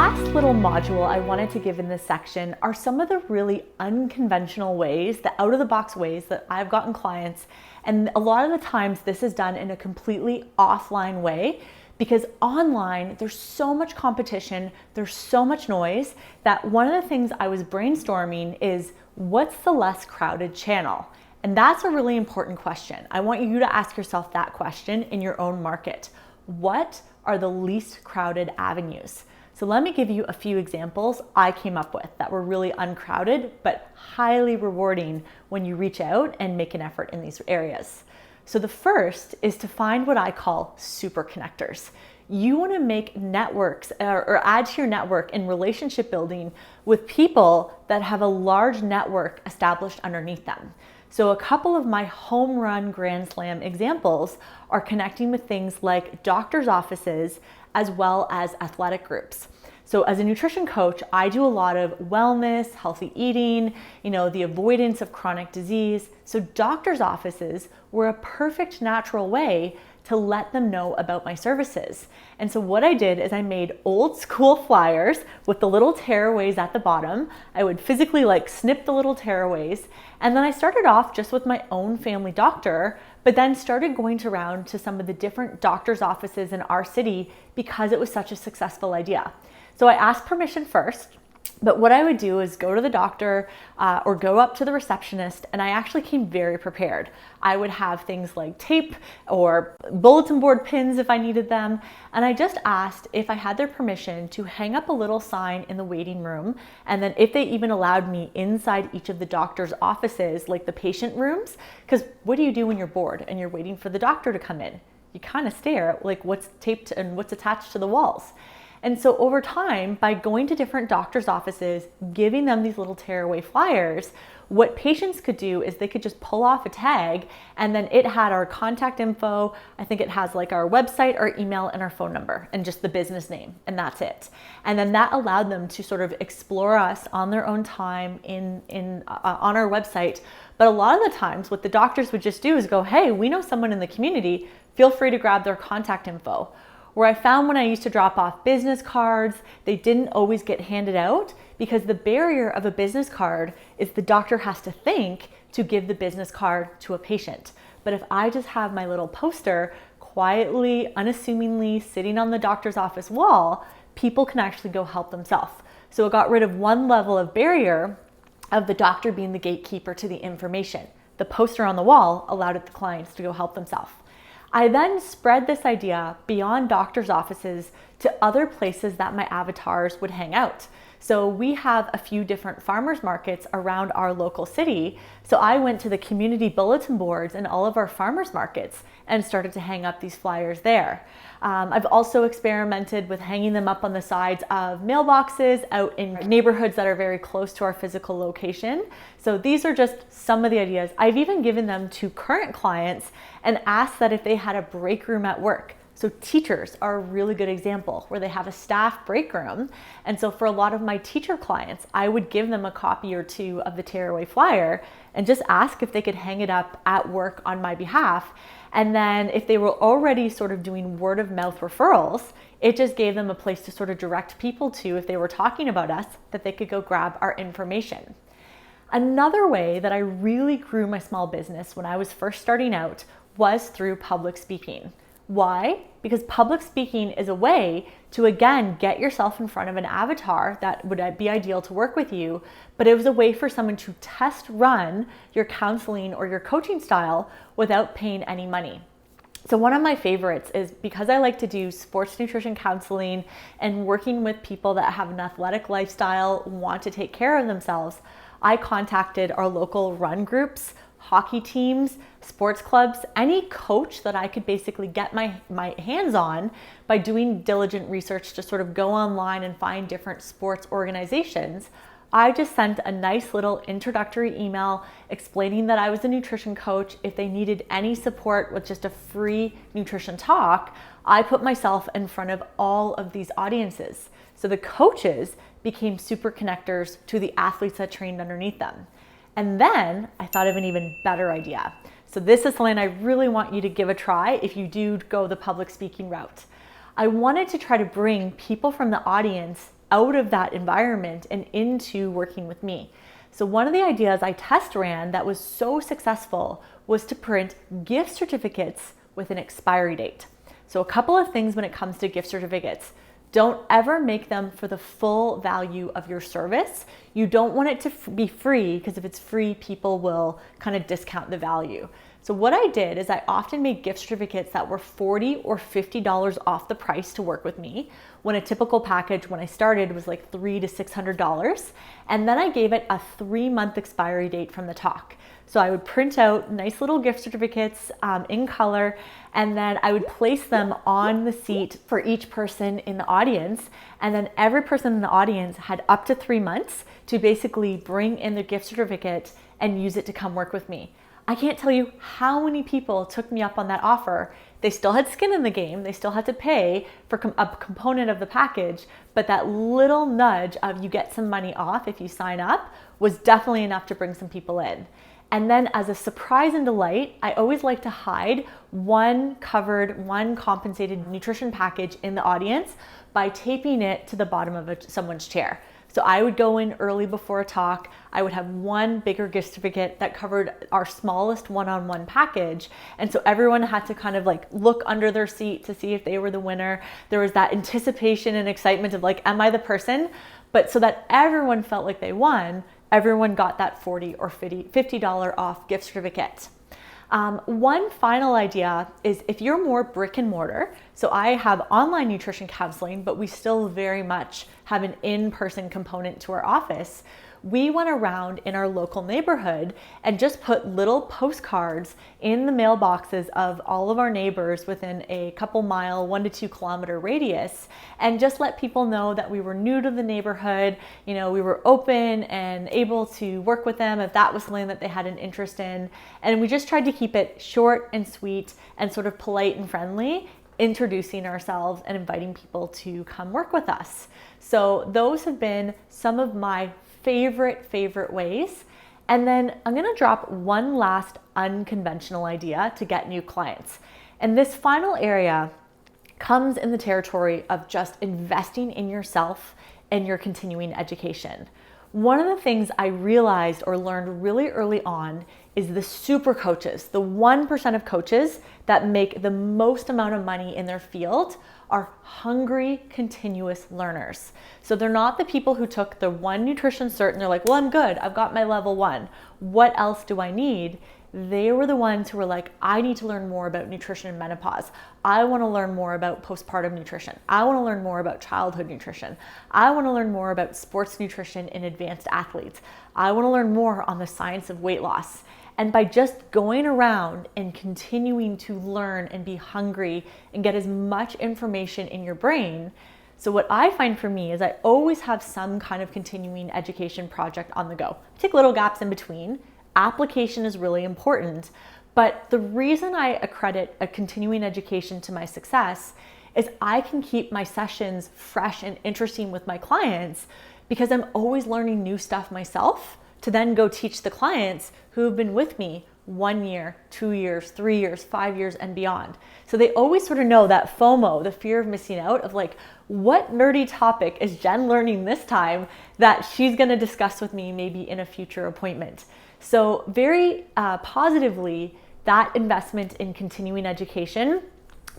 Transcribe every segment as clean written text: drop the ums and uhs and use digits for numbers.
last little module I wanted to give in this section are some of the really unconventional ways, the out-of-the-box ways that I've gotten clients. And a lot of the times this is done in a completely offline way, because online there's so much competition, there's so much noise, that one of the things I was brainstorming is, what's the less crowded channel? And that's a really important question. I want you to ask yourself that question in your own market. What are the least crowded avenues? So let me give you a few examples I came up with that were really uncrowded, but highly rewarding when you reach out and make an effort in these areas. So the first is to find what I call super connectors. You want to make networks or add to your network in relationship building with people that have a large network established underneath them. So a couple of my home run Grand Slam examples are connecting with things like doctors' offices as well as athletic groups. So as a nutrition coach, I do a lot of wellness, healthy eating, the avoidance of chronic disease. So doctors' offices were a perfect natural way to let them know about my services. And so what I did is I made old school flyers with the little tearaways at the bottom. I would physically snip the little tearaways. And then I started off just with my own family doctor, but then started going around to some of the different doctors' offices in our city because it was such a successful idea. So I asked permission first, but what I would do is go to the doctor or go up to the receptionist, and I actually came very prepared. I would have things like tape or bulletin board pins if I needed them, and I just asked if I had their permission to hang up a little sign in the waiting room, and then if they even allowed me inside each of the doctor's offices, like the patient rooms, because what do you do when you're bored and you're waiting for the doctor to come in? You kind of stare at what's taped and what's attached to the walls. And so over time, by going to different doctors' offices, giving them these little tearaway flyers, what patients could do is they could just pull off a tag, and then it had our contact info. I think it has our website, our email, and our phone number, and just the business name, and that's it. And then that allowed them to sort of explore us on their own time on our website. But a lot of the times, what the doctors would just do is go, hey, we know someone in the community, feel free to grab their contact info. Where I found when I used to drop off business cards, they didn't always get handed out because the barrier of a business card is the doctor has to think to give the business card to a patient. But if I just have my little poster quietly, unassumingly sitting on the doctor's office wall, people can actually go help themselves. So it got rid of one level of barrier of the doctor being the gatekeeper to the information. The poster on the wall allowed the clients to go help themselves. I then spread this idea beyond doctors' offices to other places that my avatars would hang out. So we have a few different farmers markets around our local city. So I went to the community bulletin boards in all of our farmers markets and started to hang up these flyers there. I've also experimented with hanging them up on the sides of mailboxes out in neighborhoods that are very close to our physical location. So these are just some of the ideas. I've even given them to current clients and asked that if they had a break room at work. So teachers are a really good example where they have a staff break room. And so for a lot of my teacher clients, I would give them a copy or two of the tearaway flyer and just ask if they could hang it up at work on my behalf. And then if they were already sort of doing word of mouth referrals, it just gave them a place to sort of direct people to, if they were talking about us, that they could go grab our information. Another way that I really grew my small business when I was first starting out was through public speaking. Why? Because public speaking is a way to, again, get yourself in front of an avatar that would be ideal to work with you, but it was a way for someone to test run your counseling or your coaching style without paying any money. So one of my favorites is, because I like to do sports nutrition counseling and working with people that have an athletic lifestyle, want to take care of themselves, I contacted our local run groups, hockey teams, sports clubs, any coach that I could basically get my hands on by doing diligent research to sort of go online and find different sports organizations. I just sent a nice little introductory email explaining that I was a nutrition coach. If they needed any support with just a free nutrition talk, I put myself in front of all of these audiences. So the coaches became super connectors to the athletes that trained underneath them. And then I thought of an even better idea. So this is something I really want you to give a try if you do go the public speaking route. I wanted to try to bring people from the audience out of that environment and into working with me. So one of the ideas I test ran that was so successful was to print gift certificates with an expiry date. So a couple of things when it comes to gift certificates. Don't ever make them for the full value of your service. You don't want it to be free, because if it's free, people will kind of discount the value. So what I did is I often made gift certificates that were $40 or $50 off the price to work with me, when a typical package when I started was like $300 to $600. And then I gave it a 3-month expiry date from the talk. So I would print out nice little gift certificates in color, and then I would place them on the seat for each person in the audience. And then every person in the audience had up to 3 months to basically bring in their gift certificate and use it to come work with me. I can't tell you how many people took me up on that offer. They still had skin in the game. They still had to pay for a component of the package, but that little nudge of you get some money off if you sign up was definitely enough to bring some people in. And then as a surprise and delight, I always like to hide one covered, one compensated nutrition package in the audience by taping it to the bottom of someone's chair. So I would go in early before a talk. I would have one bigger gift certificate that covered our smallest one-on-one package. And so everyone had to kind of like look under their seat to see if they were the winner. There was that anticipation and excitement of like, am I the person? But so that everyone felt like they won, everyone got that $40 or $50 off gift certificate. One final idea is if you're more brick and mortar, so I have online nutrition counseling, but we still very much have an in-person component to our office. We went around in our local neighborhood and just put little postcards in the mailboxes of all of our neighbors within a couple mile, 1 to 2 kilometer radius, and just let people know that we were new to the neighborhood. You know, we were open and able to work with them if that was something that they had an interest in. And we just tried to keep it short and sweet and sort of polite and friendly, introducing ourselves and inviting people to come work with us. So those have been some of my favorite ways. And then I'm going to drop one last unconventional idea to get new clients. And this final area comes in the territory of just investing in yourself and your continuing education. One of the things I realized or learned really early on is the super coaches, the 1% of coaches that make the most amount of money in their field are hungry, continuous learners. So they're not the people who took the one nutrition cert and they're like, well, I'm good. I've got my level 1. What else do I need? They were the ones who were like, I need to learn more about nutrition and menopause. I want to learn more about postpartum nutrition. I want to learn more about childhood nutrition. I want to learn more about sports nutrition in advanced athletes. I want to learn more on the science of weight loss. And by just going around and continuing to learn and be hungry and get as much information in your brain. So what I find for me is I always have some kind of continuing education project on the go. Take little gaps in between. Application is really important. But the reason I accredit a continuing education to my success is I can keep my sessions fresh and interesting with my clients because I'm always learning new stuff myself to then go teach the clients who have been with me 1 year, 2 years, 3 years, 5 years, and beyond. So they always sort of know that FOMO, the fear of missing out, of like, what nerdy topic is Jen learning this time that she's gonna discuss with me maybe in a future appointment? So very positively, that investment in continuing education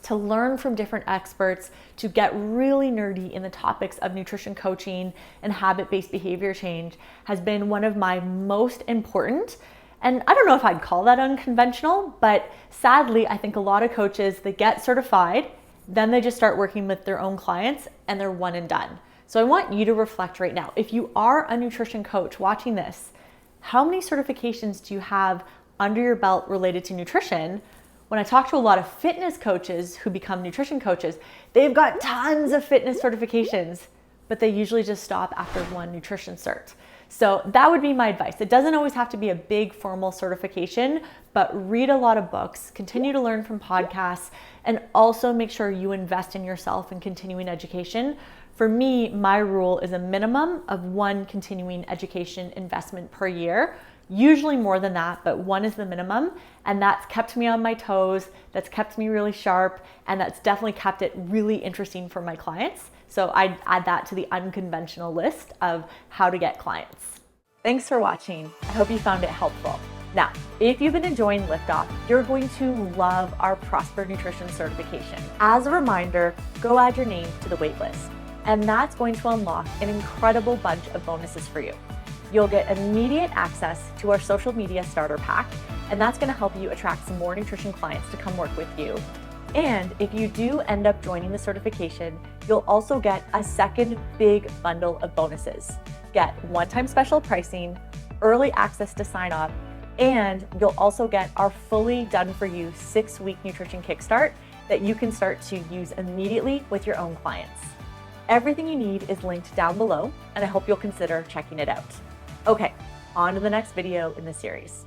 to learn from different experts, to get really nerdy in the topics of nutrition coaching and habit-based behavior change has been one of my most important. And I don't know if I'd call that unconventional, but sadly, I think a lot of coaches, they get certified, then they just start working with their own clients and they're one and done. So I want you to reflect right now. If you are a nutrition coach watching this, how many certifications do you have under your belt related to nutrition? When I talk to a lot of fitness coaches who become nutrition coaches, they've got tons of fitness certifications, but they usually just stop after one nutrition cert. So that would be my advice. It doesn't always have to be a big formal certification, but read a lot of books, continue to learn from podcasts, and also make sure you invest in yourself and continuing education. For me, my rule is a minimum of 1 continuing education investment per year. Usually more than that, but 1 is the minimum. And that's kept me on my toes, that's kept me really sharp, and that's definitely kept it really interesting for my clients. So I'd add that to the unconventional list of how to get clients. Thanks for watching. I hope you found it helpful. Now, if you've been enjoying LIFTOFF, you're going to love our Prosper Nutrition certification. As a reminder, go add your name to the waitlist, and that's going to unlock an incredible bunch of bonuses for you. You'll get immediate access to our social media starter pack, and that's going to help you attract some more nutrition clients to come work with you. And if you do end up joining the certification, you'll also get a second big bundle of bonuses. Get one-time special pricing, early access to sign up, and you'll also get our fully done for you 6-week nutrition kickstart that you can start to use immediately with your own clients. Everything you need is linked down below, and I hope you'll consider checking it out. Okay, on to the next video in the series.